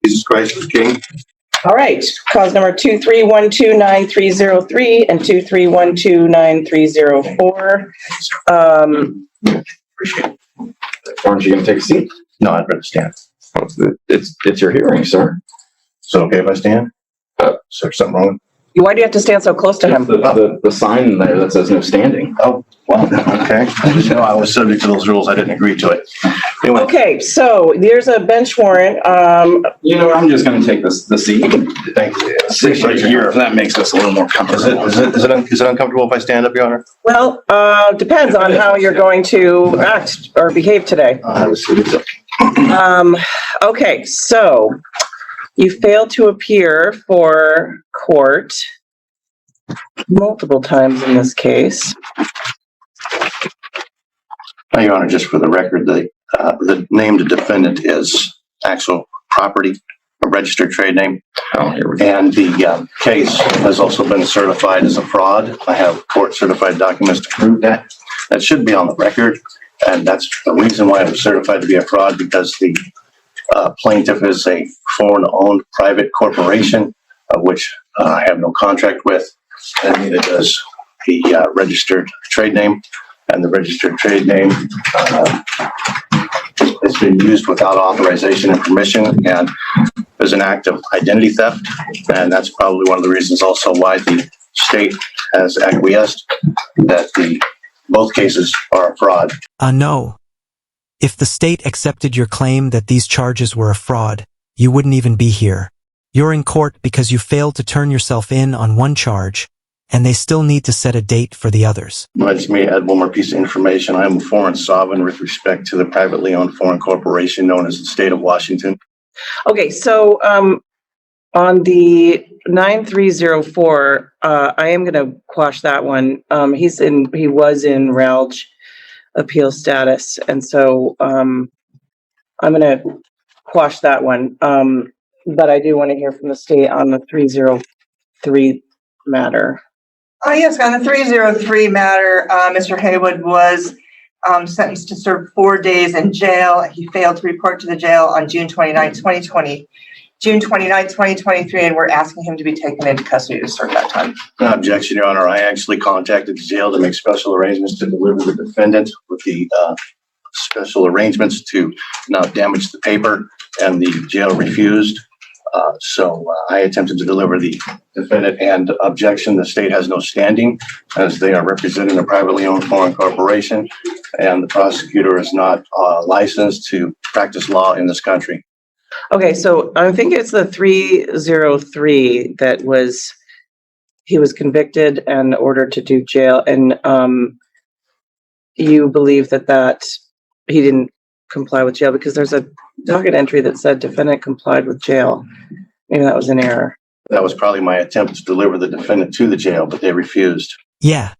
Jesus Christ is King. All right, cause number 23129-303 and 23129-304. Appreciate it. Aren't you going to take a seat? No, I'd rather stand. It's your hearing, sir. So okay if I stand? Is there something wrong? Why do you have to stand so close to him? The sign there that says no standing. Oh, well, okay. I just know I was subject to those rules. I didn't agree to it. Anyway. Okay, so there's a bench warrant. You know, I'm just going to take the seat. Thank you. Right here. That makes us a little more comfortable. Is it uncomfortable if I stand up, Your Honor? Well, depends on how you're going to act or behave today. Okay, so you failed to appear for court multiple times in this case. Your Honor, just for the record, the named defendant is actual property, a registered trade name. Oh, here we go. And the case has also been certified as a fraud. I have court certified documents to prove that. That should be on the record. And that's the reason why it was certified to be a fraud, because the plaintiff is a foreign-owned private corporation, which I have no contract with, and neither does the registered trade name. And the registered trade name has been used without authorization and permission, and is an act of identity theft. And that's probably one of the reasons also why the state has acquiesced that both cases are a fraud. No. If the state accepted your claim that these charges were a fraud, you wouldn't even be here. You're in court because you failed to turn yourself in on one charge, and they still need to set a date for the others. I just may add one more piece of information. I am a foreign sovereign with respect to the privately owned foreign corporation known as the state of Washington. Okay, so on the 9304, I am going to quash that one. He was in RALJ appeal status, and so I'm going to quash that one. But I do want to hear from the state on the 303 matter. Yes, on the 303 matter, Mr. Haywood was sentenced to serve 4 days in jail. He failed to report to the jail on June 29, 2023, and we're asking him to be taken into custody to serve that time. No objection, Your Honor. I actually contacted the jail to make special arrangements to deliver the defendant with the special arrangements to not damage the paper, and the jail refused. So I attempted to deliver the defendant, and objection, the state has no standing as they are representing a privately owned foreign corporation, and the prosecutor is not licensed to practice law in this country. Okay, so I think it's the 303 that he was convicted and ordered to do jail, and you believe that he didn't comply with jail because there's a docket entry that said defendant complied with jail. Maybe that was an error. That was probably my attempt to deliver the defendant to the jail, but they refused. Yeah.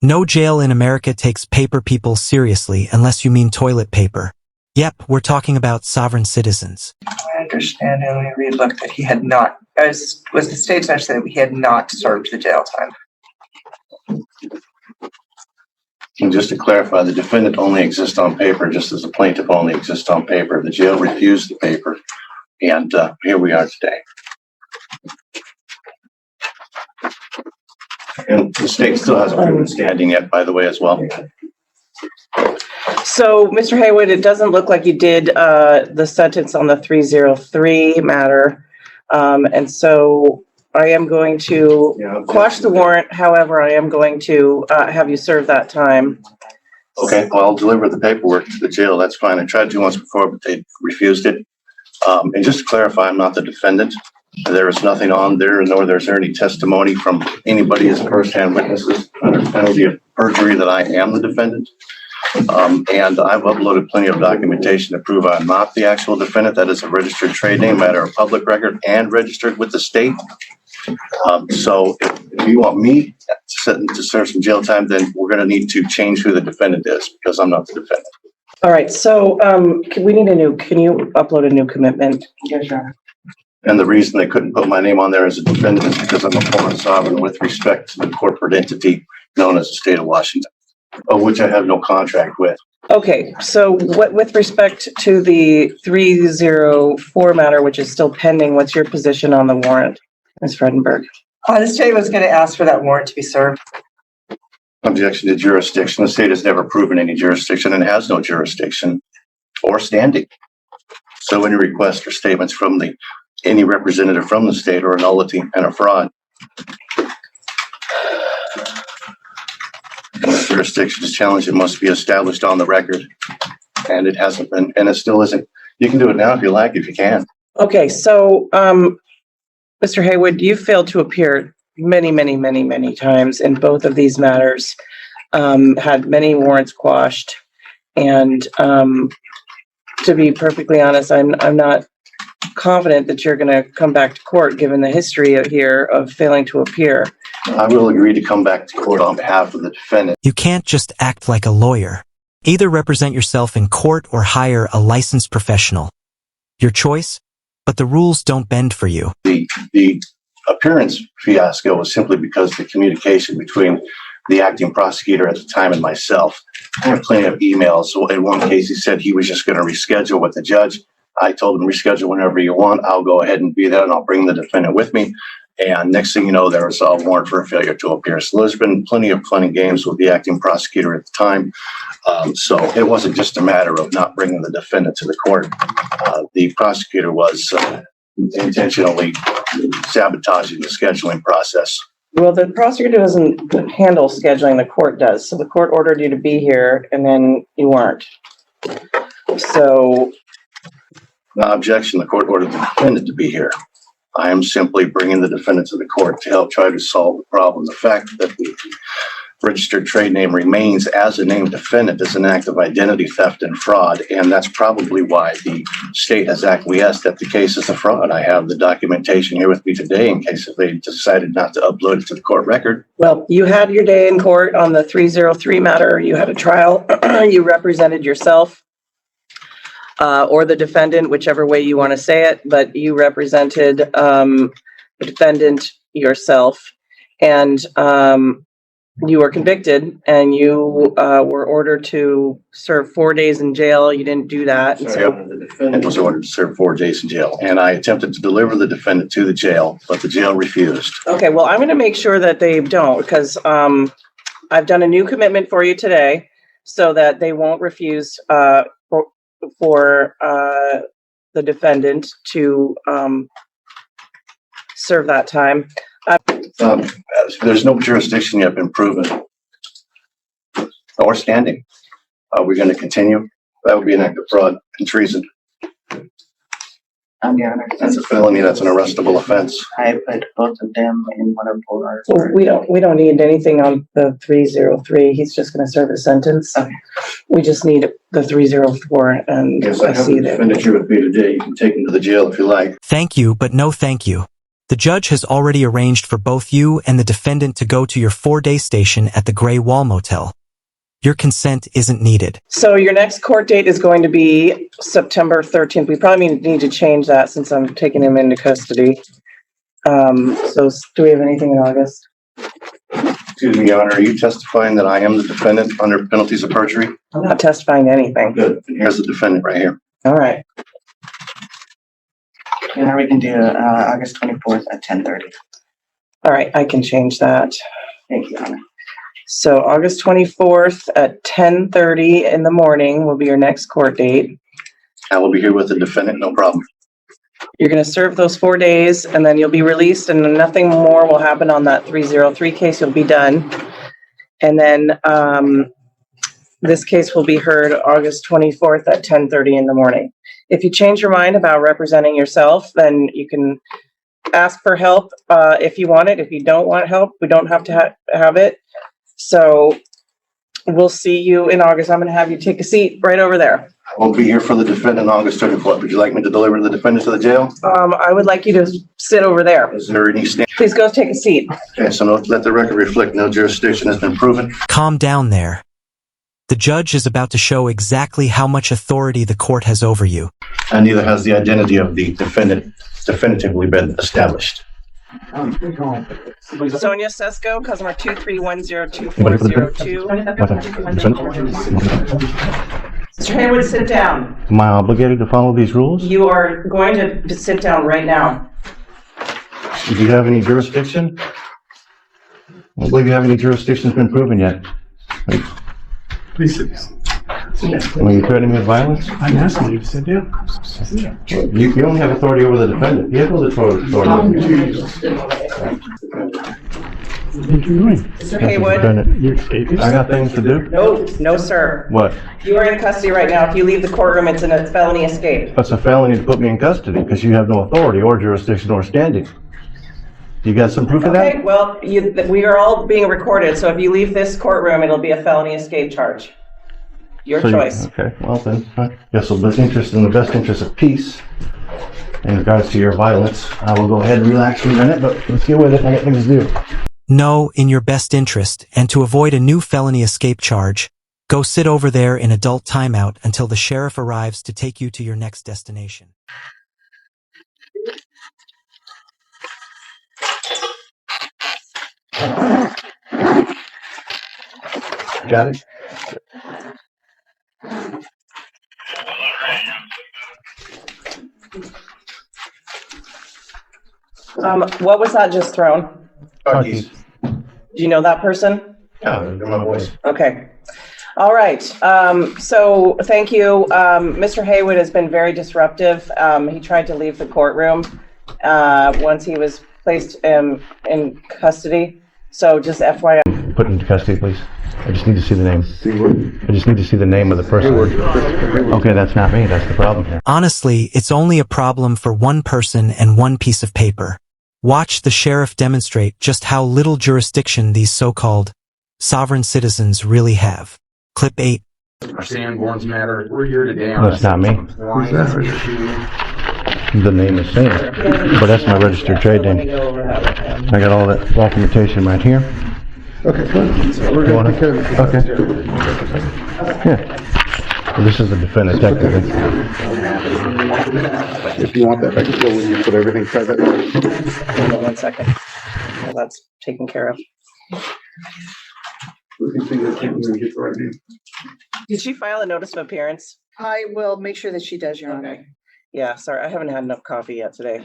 No jail in America takes paper people seriously unless you mean toilet paper. Yep, we're talking about sovereign citizens. I understand, and we relooked that he had not, as was the state's understanding, that he had not served the jail time. And just to clarify, the defendant only exists on paper, just as the plaintiff only exists on paper. The jail refused the paper, and here we are today. And the state still hasn't proven standing yet, by the way, as well. So, Mr. Haywood, it doesn't look like you did the sentence on the 303 matter, and so I am going to quash the warrant. However, I am going to have you serve that time. Okay, well, I'll deliver the paperwork to the jail. That's fine. I tried to once before, but they refused it. And just to clarify, I'm not the defendant. There is nothing on there, nor is there any testimony from anybody as firsthand witnesses under penalty of perjury that I am the defendant. And I've uploaded plenty of documentation to prove I'm not the actual defendant. That is a registered trade name, matter of public record, and registered with the state. So if you want me to serve some jail time, then we're going to need to change who the defendant is, because I'm not the defendant. All right. So can you upload a new commitment? Yes, Your Honor. And the reason they couldn't put my name on there as a defendant is because I'm a foreign sovereign with respect to the corporate entity known as the state of Washington, of which I have no contract with. Okay, so with respect to the 304 matter, which is still pending, what's your position on the warrant, Ms. Fredenberg? The state was going to ask for that warrant to be served. Objection to jurisdiction. The state has never proven any jurisdiction and has no jurisdiction or standing. So any requests or statements from any representative from the state are a nullity and a fraud. Jurisdiction is challenged. It must be established on the record. And it hasn't been, and it still isn't. You can do it now if you like, if you can. Okay, so, Mr. Haywood, you failed to appear many times in both of these matters, had many warrants quashed. And, to be perfectly honest, I'm not confident that you're going to come back to court, given the history here of failing to appear. I will agree to come back to court on behalf of the defendant. You can't just act like a lawyer. Either represent yourself in court or hire a licensed professional. Your choice, but the rules don't bend for you. The appearance fiasco was simply because the communication between the acting prosecutor at the time and myself. I have plenty of emails. So in one case, he said he was just going to reschedule with the judge. I told him, reschedule whenever you want. I'll go ahead and be there and I'll bring the defendant with me. And next thing you know, there was a warrant for a failure to appear. So there's been plenty of fun and games with the acting prosecutor at the time. So it wasn't just a matter of not bringing the defendant to the court. The prosecutor was intentionally sabotaging the scheduling process. Well, the prosecutor doesn't handle scheduling, the court does. So the court ordered you to be here and then you weren't. So. Objection, the court ordered the defendant to be here. I am simply bringing the defendant to the court to help try to solve the problem. The fact that the registered trade name remains as a named defendant is an act of identity theft and fraud, and that's probably why the state has acquiesced that the case is a fraud. I have the documentation here with me today in case if they decided not to upload it to the court record. Well, you had your day in court on the 303 matter. You had a trial. You represented yourself. Or the defendant, whichever way you want to say it, but you represented the defendant yourself, and you were convicted, and you were ordered to serve 4 days in jail. You didn't do that. And so the defendant was ordered to serve 4 days in jail, and I attempted to deliver the defendant to the jail, but the jail refused. Okay, well, I'm going to make sure that they don't, because I've done a new commitment for you today so that they won't refuse for the defendant to serve that time. There's no jurisdiction yet been proven or standing. Are we going to continue? That would be an act of fraud and treason. Your Honor. That's a felony. That's an arrestable offense. I put both of them in one of our. Well, we don't need anything on the 303. He's just going to serve a sentence. Okay. We just need the 304, and Yes, I have the defendant here with me today. You can take him to the jail if you like. Thank you, but no thank you. The judge has already arranged for both you and the defendant to go to your 4-day station at the Gray Wall Motel. Your consent isn't needed. So your next court date is going to be September 13th. We probably need to change that since I'm taking him into custody. So do we have anything in August? Excuse me, Your Honor. Are you testifying that I am the defendant under penalties of perjury? I'm not testifying to anything. Good. And here's the defendant right here. All right. Your Honor, we can do August 24th at 10:30. All right, I can change that. Thank you, Your Honor. So August 24th at 10:30 in the morning will be your next court date. I will be here with the defendant, no problem. You're going to serve those 4 days, and then you'll be released, and nothing more will happen on that 303 case. You'll be done. And then this case will be heard August 24th at 10:30 in the morning. If you change your mind about representing yourself, then you can ask for help if you want it. If you don't want help, we don't have to have it. So we'll see you in August. I'm going to have you take a seat right over there. I won't be here for the defendant on August 24th. Would you like me to deliver the defendant to the jail? I would like you to sit over there. Is there any stand? Please go take a seat. Okay, so let the record reflect no jurisdiction has been proven. Calm down there. The judge is about to show exactly how much authority the court has over you. And neither has the identity of the defendant definitively been established. Sonia Sesko, customer 2310240. Mr. Haywood, sit down. Am I obligated to follow these rules? You are going to sit down right now. Do you have any jurisdiction? I don't believe you have any jurisdiction's been proven yet. Please sit. Are you threatening me with violence? I'm asking you to sit down. You only have authority over the defendant. He has no authority. What are you doing? Mr. Haywood? Defendant. You escaping? I got things to do. No, sir. What? You are in custody right now. If you leave the courtroom, it's a felony escape. That's a felony to put me in custody because you have no authority or jurisdiction or standing. You got some proof of that? Okay, well, we are all being recorded, so if you leave this courtroom, it'll be a felony escape charge. Your So choice. Okay, well then, I guess in the best interest of peace, in regards to your violence, I will go ahead and relax for a minute, but let's get with it. I got things to do. No, in your best interest, and to avoid a new felony escape charge, go sit over there in adult timeout until the sheriff arrives to take you to your next destination. Got it? What was that just thrown? Car keys. Do you know that person? Yeah, they're my boys. Okay. All right. So thank you. Mr. Haywood has been very disruptive. He tried to leave the courtroom once he was placed in custody. So just FYI. Put into custody, please. I just need to see the name. I just need to see the name of the person. Okay, that's not me. That's the problem here. Honestly, it's only a problem for one person and one piece of paper. Watch the sheriff demonstrate just how little jurisdiction these so-called sovereign citizens really have. Clip 8. Our Sanborns matter. We're here today on. That's not me. Who's The name is saying it, but that's my registered trade name. I got all that documentation right here. Okay, good. So we're gonna take care of it. Okay. Yeah. Well, this is the defendant technically. If you want that, I can go when you put everything present. Hold on 1 second. Well, that's taken care of. We can see this, we can get the right name. Did she file a notice of appearance? I will make sure that she does, Your Honor. Okay. Yeah, sorry, I haven't had enough coffee yet today.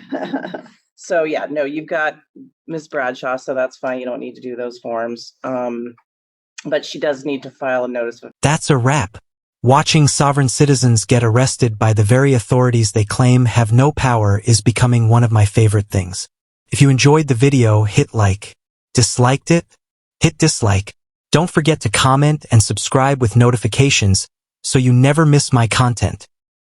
So yeah, no, you've got Ms. Bradshaw, so that's fine. You don't need to do those forms. But she does need to file a notice of. That's a wrap. Watching sovereign citizens get arrested by the very authorities they claim have no power is becoming one of my favorite things. If you enjoyed the video, hit like. Disliked it? Hit dislike. Don't forget to comment and subscribe with notifications so you never miss my content.